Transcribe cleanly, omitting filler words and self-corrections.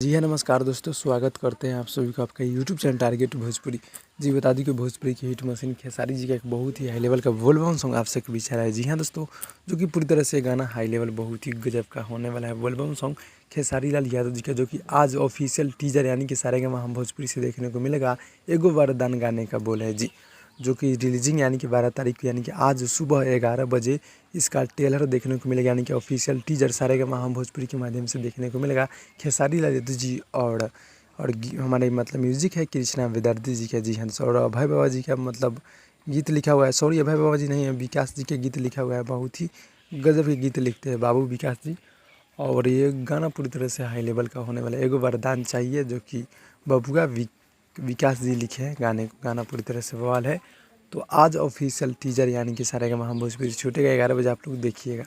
जी हाँ, नमस्कार दोस्तों, स्वागत करते हैं आप सभी को आपका यूट्यूब चैनल टारगेट भोजपुरी। जी बता दूं कि भोजपुरी की हिट मशीन खेसारी जी का एक बहुत ही हाई लेवल का वोल्बम सॉन्ग आप सबके बीच आ रहा है। जी हाँ दोस्तों, जो कि पूरी तरह से गाना हाई लेवल बहुत ही गजब का होने वाला है। वोल्बम सॉन्ग खेसारी लाल यादव जी का, जो कि आज ऑफिशियल टीजर यानी कि सारेगामा हम भोजपुरी से देखने को मिलेगा। एगो वरदान गाने का बोल है जी, जो कि रिलीजिंग यानी कि 12 तारीख को यानी कि आज सुबह 11 बजे इसका ट्रेलर देखने को मिलेगा, यानी कि ऑफिशियल टीजर सारेगामा हम भोजपुरी के माध्यम से देखने को मिलेगा। खेसारी लाल यादव जी और हमारे मतलब म्यूजिक है कृष्णा विद्यार्थी जी का। जी हाँ, और अभय बाबा जी का मतलब गीत लिखा हुआ है। सॉरी, अभय बाबा जी नहीं है, विकास जी के गीत लिखा हुआ है। बहुत ही गजब के गीत लिखते हैं बाबू विकास जी। और ये गाना पूरी तरह से हाई लेवल का होने वाला है। एगो वरदान चाहिए, जो कि बबुआ विकास जी लिखे हैं गाने को। गाना पूरी तरह से बवाल है। तो आज ऑफिशियल टीजर यानी कि सारेगामा हम भोजपुरी छूटेगा 11 बजे, आप लोग देखिएगा।